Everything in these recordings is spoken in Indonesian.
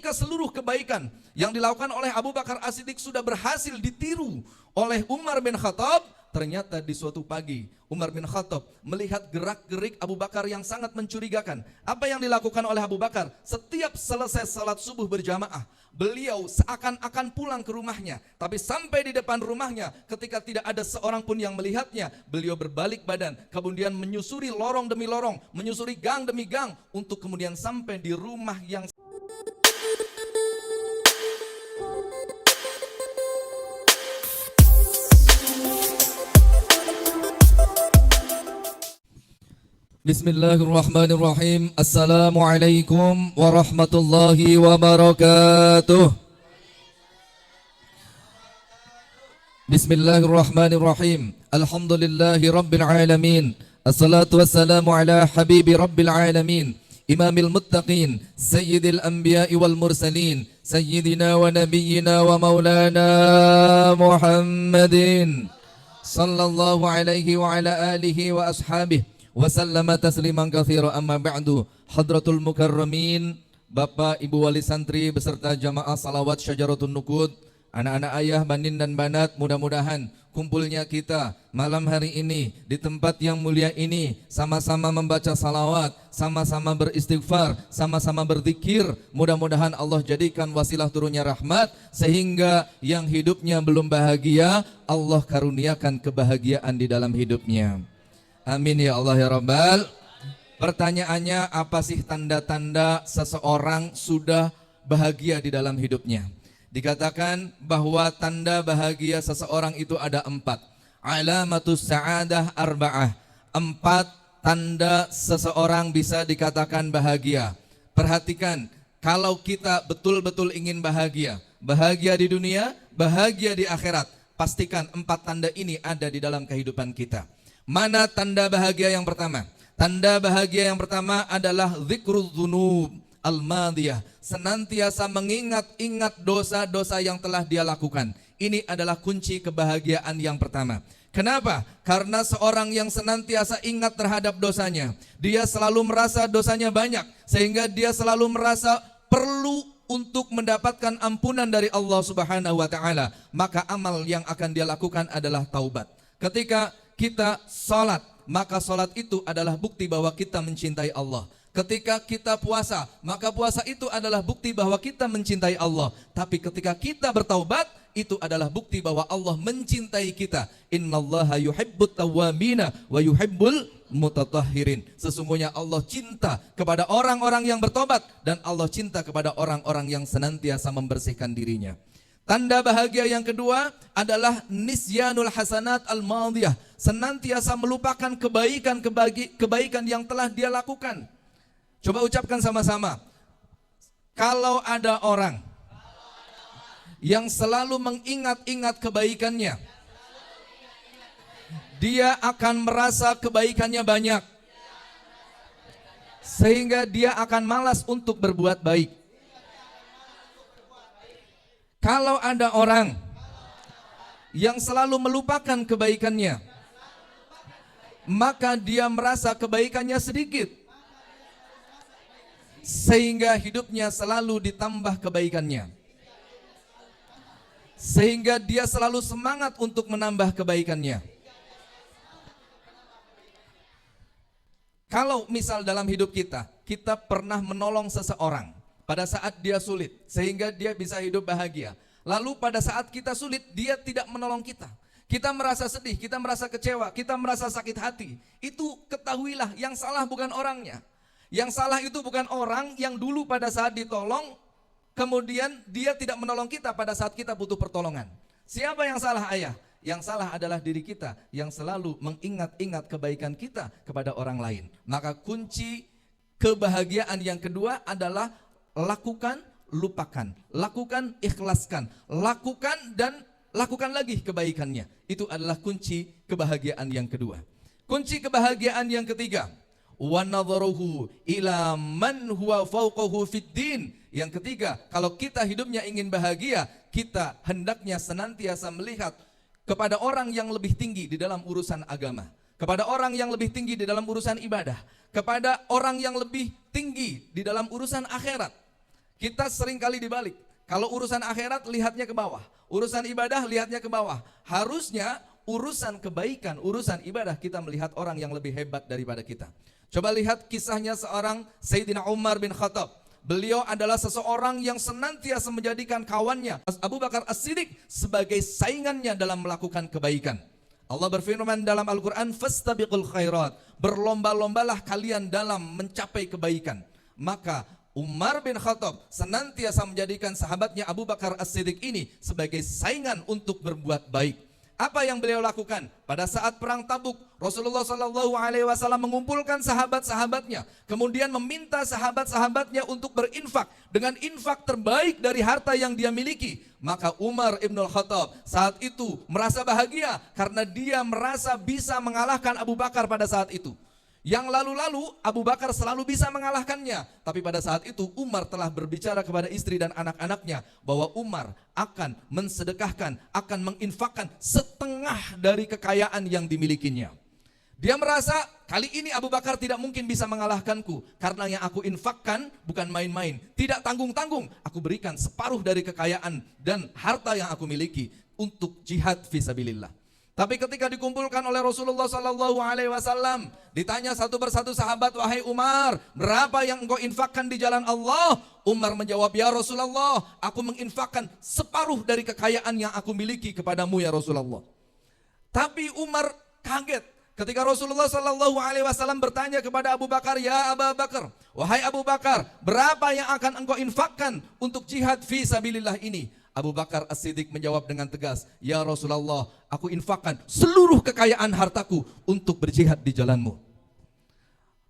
ketika seluruh kebaikan yang dilakukan oleh Abu Bakar As-Siddiq sudah berhasil ditiru oleh Umar bin Khattab, ternyata di suatu pagi Umar bin Khattab melihat gerak-gerik Abu Bakar yang sangat mencurigakan. Apa yang dilakukan oleh Abu Bakar? Setiap selesai salat subuh berjamaah, beliau seakan-akan pulang ke rumahnya. Tapi sampai di depan rumahnya, ketika tidak ada seorang pun yang melihatnya, beliau berbalik badan, kemudian menyusuri lorong demi lorong, menyusuri gang demi gang, untuk kemudian sampai di rumah yang Bismillahirrahmanirrahim. Assalamualaikum warahmatullahi wabarakatuh. Bismillahirrahmanirrahim. Alhamdulillahi rabbil alamin. Assalatu wassalamu ala habibi rabbil alamin, imamil muttaqin, sayyidil anbiya'i wal mursalin, sayyidina wa nabiyyina wa maulana Muhammadin sallallahu alaihi wa ala alihi wa ashabihi wa sallama tasliman katsira. Amma ba'du. Hadratul mukarramin, Bapak Ibu wali santri beserta jamaah salawat Syajaratun Nuqud, anak-anak ayah, banin dan banat, mudah-mudahan kumpulnya kita malam hari ini di tempat yang mulia ini sama-sama membaca salawat, sama-sama beristighfar, sama-sama berzikir. Mudah-mudahan Allah jadikan wasilah turunnya rahmat, sehingga yang hidupnya belum bahagia Allah karuniakan kebahagiaan di dalam hidupnya. Amin ya Allah ya Rabbal. Pertanyaannya, apa sih tanda-tanda seseorang sudah bahagia di dalam hidupnya? Dikatakan bahwa tanda bahagia seseorang itu ada 4. Alamatus sa'adah arba'ah. 4 tanda seseorang bisa dikatakan bahagia. Perhatikan, kalau kita betul-betul ingin bahagia, bahagia di dunia, bahagia di akhirat, pastikan 4 tanda ini ada di dalam kehidupan kita. Mana tanda bahagia yang pertama? Tanda bahagia yang pertama adalah dzikrul dzunub al-madiyah, senantiasa mengingat-ingat dosa-dosa yang telah dia lakukan. Ini adalah kunci kebahagiaan yang pertama. Kenapa? Karena seorang yang senantiasa ingat terhadap dosanya, dia selalu merasa dosanya banyak, sehingga dia selalu merasa perlu untuk mendapatkan ampunan dari Allah Subhanahu wa taala. Maka amal yang akan dia lakukan adalah taubat. Ketika kita sholat, maka sholat itu adalah bukti bahwa kita mencintai Allah. Ketika kita puasa, maka puasa itu adalah bukti bahwa kita mencintai Allah. Tapi ketika kita bertaubat, itu adalah bukti bahwa Allah mencintai kita. Innallaha yuhibbut tawwabina wa yuhibbul mutatahhirin. Sesungguhnya Allah cinta kepada orang-orang yang bertobat, dan Allah cinta kepada orang-orang yang senantiasa membersihkan dirinya. Tanda bahagia yang kedua adalah nisyanul hasanat al-madiyah, senantiasa melupakan kebaikan yang telah dia lakukan. Coba ucapkan sama-sama. Kalau ada orang yang selalu mengingat-ingat kebaikannya, dia akan merasa kebaikannya banyak, sehingga dia akan malas untuk berbuat baik. Kalau ada orang yang selalu melupakan kebaikannya, maka dia merasa kebaikannya sedikit, sehingga hidupnya selalu ditambah kebaikannya, sehingga dia selalu semangat untuk menambah kebaikannya. Kalau misal dalam hidup kita pernah menolong seseorang pada saat dia sulit, sehingga dia bisa hidup bahagia. Lalu pada saat kita sulit, dia tidak menolong kita. Kita merasa sedih, kita merasa kecewa, kita merasa sakit hati. Itu ketahuilah, yang salah bukan orangnya. Yang salah itu bukan orang yang dulu pada saat ditolong, kemudian dia tidak menolong kita pada saat kita butuh pertolongan. Siapa yang salah, ayah? Yang salah adalah diri kita, yang selalu mengingat-ingat kebaikan kita kepada orang lain. Maka kunci kebahagiaan yang kedua adalah lakukan, lupakan, lakukan, ikhlaskan, lakukan dan lakukan lagi kebaikannya. Itu adalah kunci kebahagiaan yang kedua. Kunci kebahagiaan yang ketiga, wa nadharuhu ila man huwa fawqahu fid din. Yang ketiga, kalau kita hidupnya ingin bahagia, kita hendaknya senantiasa melihat kepada orang yang lebih tinggi di dalam urusan agama, kepada orang yang lebih tinggi di dalam urusan ibadah, kepada orang yang lebih tinggi di dalam urusan akhirat. Kita seringkali dibalik. Kalau urusan akhirat lihatnya ke bawah, urusan ibadah lihatnya ke bawah. Harusnya urusan kebaikan, urusan ibadah kita melihat orang yang lebih hebat daripada kita. Coba lihat kisahnya seorang Sayyidina Umar bin Khattab. Beliau adalah seseorang yang senantiasa menjadikan kawannya Abu Bakar As-Siddiq sebagai saingannya dalam melakukan kebaikan. Allah berfirman dalam Al-Quran, fastabiqul khairat, berlomba-lombalah kalian dalam mencapai kebaikan. Maka Umar bin Khattab senantiasa menjadikan sahabatnya Abu Bakar As-Siddiq ini sebagai saingan untuk berbuat baik. Apa yang beliau lakukan? Pada saat perang Tabuk, Rasulullah SAW mengumpulkan sahabat-sahabatnya, kemudian meminta sahabat-sahabatnya untuk berinfak dengan infak terbaik dari harta yang dia miliki. Maka Umar ibn Khattab saat itu merasa bahagia karena dia merasa bisa mengalahkan Abu Bakar pada saat itu. Yang lalu-lalu Abu Bakar selalu bisa mengalahkannya. Tapi pada saat itu Umar telah berbicara kepada istri dan anak-anaknya bahwa Umar akan mensedekahkan, akan menginfakkan setengah dari kekayaan yang dimilikinya. Dia merasa kali ini Abu Bakar tidak mungkin bisa mengalahkanku karena yang aku infakkan bukan main-main, tidak tanggung-tanggung. Aku berikan separuh dari kekayaan dan harta yang aku miliki untuk jihad fisabilillah. Tapi ketika dikumpulkan oleh Rasulullah SAW, ditanya satu persatu sahabat, wahai Umar, berapa yang engkau infakkan di jalan Allah? Umar menjawab, ya Rasulullah, aku menginfakkan separuh dari kekayaan yang aku miliki kepadamu ya Rasulullah. Tapi Umar kaget ketika Rasulullah SAW bertanya kepada Abu Bakar, ya Abu Bakar, wahai Abu Bakar, berapa yang akan engkau infakkan untuk jihad fi sabilillah ini? Abu Bakar As-Siddiq menjawab dengan tegas, ya Rasulullah, aku infakkan seluruh kekayaan hartaku untuk berjihad di jalanmu.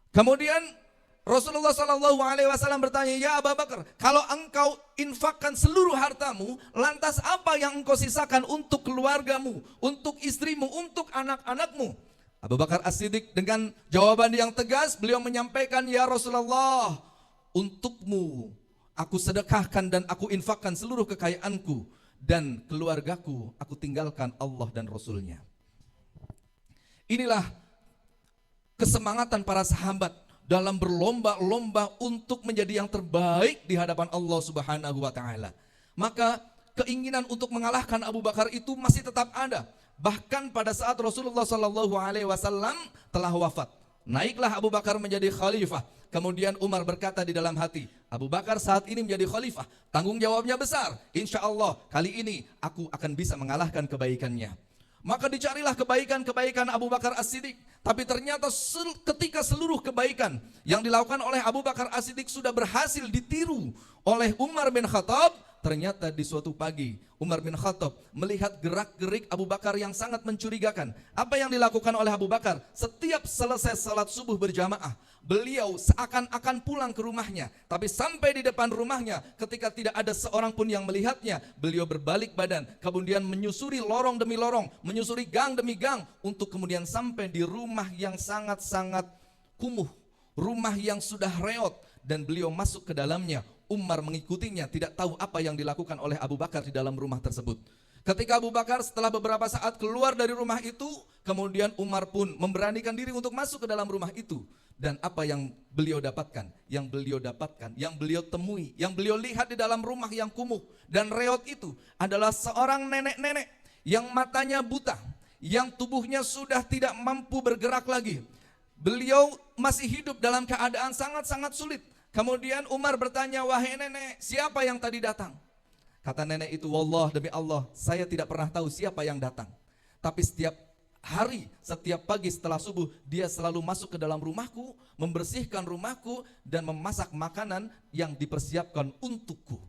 Kemudian Rasulullah SAW bertanya, ya Abu Bakar, kalau engkau infakkan seluruh hartamu, lantas apa yang engkau sisakan untuk keluargamu, untuk istrimu, untuk anak-anakmu? Abu Bakar As-Siddiq dengan jawaban yang tegas, beliau menyampaikan, ya Rasulullah, untukmu aku sedekahkan dan aku infakkan seluruh kekayaanku, dan keluargaku aku tinggalkan Allah dan Rasulnya. Inilah kesemangatan para sahabat dalam berlomba-lomba untuk menjadi yang terbaik di hadapan Allah Subhanahu wa Ta'ala. Maka keinginan untuk mengalahkan Abu Bakar itu masih tetap ada. Bahkan pada saat Rasulullah SAW telah wafat, naiklah Abu Bakar menjadi khalifah. Kemudian Umar berkata di dalam hati, Abu Bakar saat ini menjadi khalifah, tanggung jawabnya besar. Insya Allah kali ini aku akan bisa mengalahkan kebaikannya. Maka dicarilah kebaikan-kebaikan Abu Bakar As-Siddiq. Tapi ternyata ketika seluruh kebaikan yang dilakukan oleh Abu Bakar As-Siddiq sudah berhasil ditiru oleh Umar bin Khattab, ternyata di suatu pagi Umar bin Khattab melihat gerak-gerik Abu Bakar yang sangat mencurigakan. Apa yang dilakukan oleh Abu Bakar? Setiap selesai salat subuh berjamaah, beliau seakan-akan pulang ke rumahnya. Tapi sampai di depan rumahnya, ketika tidak ada seorang pun yang melihatnya, beliau berbalik badan, kemudian menyusuri lorong demi lorong, menyusuri gang demi gang, untuk kemudian sampai di rumah yang sangat-sangat kumuh, rumah yang sudah reot, dan beliau masuk ke dalamnya. Umar mengikutinya, tidak tahu apa yang dilakukan oleh Abu Bakar di dalam rumah tersebut. Ketika Abu Bakar setelah beberapa saat keluar dari rumah itu, kemudian Umar pun memberanikan diri untuk masuk ke dalam rumah itu. Dan apa yang beliau dapatkan? Yang beliau temui, yang beliau lihat di dalam rumah yang kumuh dan reot itu adalah seorang nenek-nenek yang matanya buta, yang tubuhnya sudah tidak mampu bergerak lagi. Beliau masih hidup dalam keadaan sangat-sangat sulit. Kemudian Umar bertanya, wahai nenek, siapa yang tadi datang? Kata nenek itu, wallah, demi Allah, saya tidak pernah tahu siapa yang datang. Tapi setiap hari, setiap pagi setelah subuh, dia selalu masuk ke dalam rumahku, membersihkan rumahku, dan memasak makanan yang dipersiapkan untukku.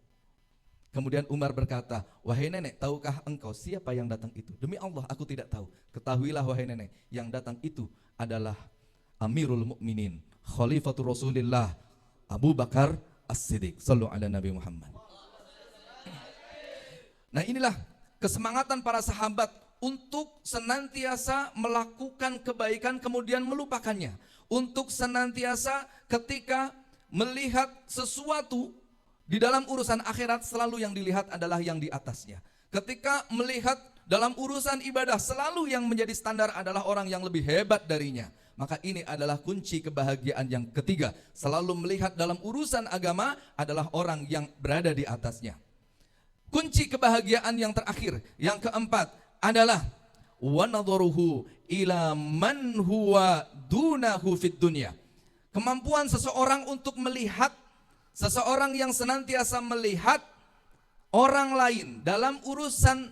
Kemudian Umar berkata, wahai nenek, tahukah engkau siapa yang datang itu? Demi Allah, aku tidak tahu. Ketahuilah wahai nenek, yang datang itu adalah Amirul Mukminin, Khalifatul Rasulillah, Abu Bakar As-Siddiq. Sallu ala Nabi Muhammad. Nah, inilah kesemangatan para sahabat untuk senantiasa melakukan kebaikan kemudian melupakannya. Untuk senantiasa ketika melihat sesuatu di dalam urusan akhirat, selalu yang dilihat adalah yang di atasnya. Ketika melihat dalam urusan ibadah, selalu yang menjadi standar adalah orang yang lebih hebat darinya. Maka ini adalah kunci kebahagiaan yang ketiga. Selalu melihat dalam urusan agama adalah orang yang berada di atasnya. Kunci kebahagiaan yang terakhir, yang keempat adalah wa nadharuhu ila man huwa dunahu fid dunya. Kemampuan seseorang untuk melihat, seseorang yang senantiasa melihat orang lain dalam urusan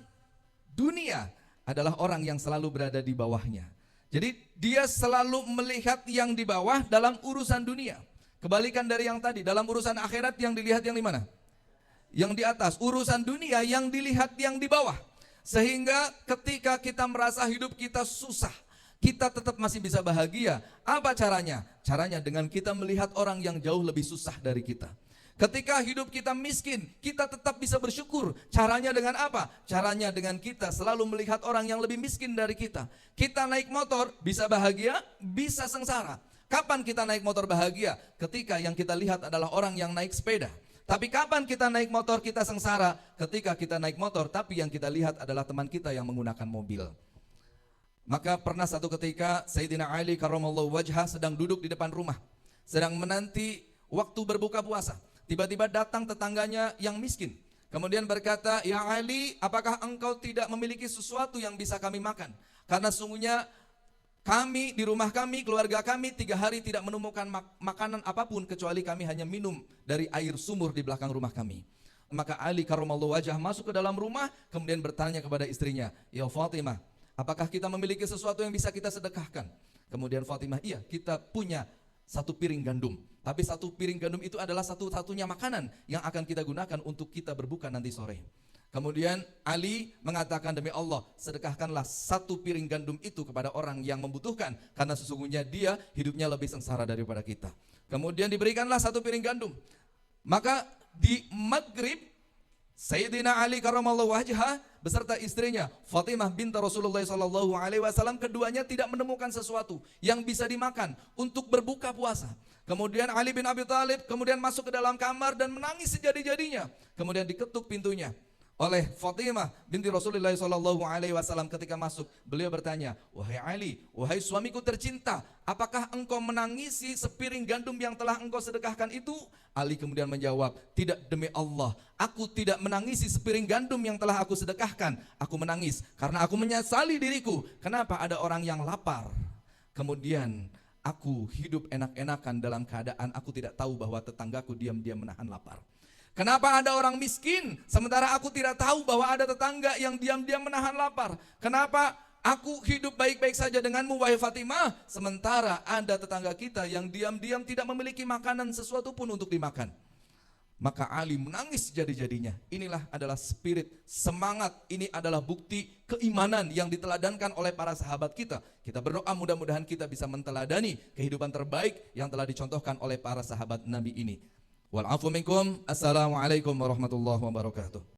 dunia adalah orang yang selalu berada di bawahnya. Jadi dia selalu melihat yang di bawah dalam urusan dunia. Kebalikan dari yang tadi, dalam urusan akhirat yang dilihat yang di mana? Yang di atas. Urusan dunia yang dilihat yang di bawah. Sehingga ketika kita merasa hidup kita susah, kita tetap masih bisa bahagia. Apa caranya? Caranya dengan kita melihat orang yang jauh lebih susah dari kita. Ketika hidup kita miskin, kita tetap bisa bersyukur. Caranya dengan apa? Caranya dengan kita selalu melihat orang yang lebih miskin dari kita. Kita naik motor, bisa bahagia, bisa sengsara. Kapan kita naik motor bahagia? Ketika yang kita lihat adalah orang yang naik sepeda. Tapi kapan kita naik motor kita sengsara? Ketika kita naik motor, tapi yang kita lihat adalah teman kita yang menggunakan mobil. Maka pernah satu ketika Sayyidina Ali karramallahu wajhah sedang duduk di depan rumah, sedang menanti waktu berbuka puasa. Tiba-tiba datang tetangganya yang miskin. Kemudian berkata, "Ya Ali, apakah engkau tidak memiliki sesuatu yang bisa kami makan? Karena sungguhnya kami di rumah kami, keluarga kami 3 hari tidak menemukan makanan apapun kecuali kami hanya minum dari air sumur di belakang rumah kami." Maka Ali karramallahu wajhah masuk ke dalam rumah, kemudian bertanya kepada istrinya, "Ya Fatimah, apakah kita memiliki sesuatu yang bisa kita sedekahkan?" Kemudian Fatimah, "Iya, kita punya 1 piring gandum. Tapi 1 piring gandum itu adalah satu-satunya makanan yang akan kita gunakan untuk kita berbuka nanti sore." Kemudian Ali mengatakan, "Demi Allah, sedekahkanlah 1 piring gandum itu kepada orang yang membutuhkan, karena sesungguhnya dia hidupnya lebih sengsara daripada kita." Kemudian diberikanlah 1 piring gandum. Maka di maghrib, Sayyidina Ali karramallahu wajhah beserta istrinya Fatimah binti Rasulullah SAW, keduanya tidak menemukan sesuatu yang bisa dimakan untuk berbuka puasa. Kemudian Ali bin Abi Thalib kemudian masuk ke dalam kamar dan menangis sejadi-jadinya. Kemudian diketuk pintunya oleh Fatimah binti Rasulullah SAW. Ketika masuk, beliau bertanya, "Wahai Ali, wahai suamiku tercinta, apakah engkau menangisi sepiring gandum yang telah engkau sedekahkan itu?" Ali kemudian menjawab, "Tidak, demi Allah, aku tidak menangisi sepiring gandum yang telah aku sedekahkan. Aku menangis karena aku menyesali diriku. Kenapa ada orang yang lapar, kemudian aku hidup enak-enakan dalam keadaan aku tidak tahu bahwa tetanggaku diam-diam menahan lapar. Kenapa ada orang miskin, sementara aku tidak tahu bahwa ada tetangga yang diam-diam menahan lapar. Kenapa aku hidup baik-baik saja denganmu, wahai Fatimah, sementara ada tetangga kita yang diam-diam tidak memiliki makanan sesuatu pun untuk dimakan." Maka Ali menangis jadi-jadinya. Inilah adalah spirit, semangat, ini adalah bukti keimanan yang diteladankan oleh para sahabat kita. Kita berdoa mudah-mudahan kita bisa menteladani kehidupan terbaik yang telah dicontohkan oleh para sahabat Nabi ini. Wal afu minkum. Assalamualaikum warahmatullahi wabarakatuh.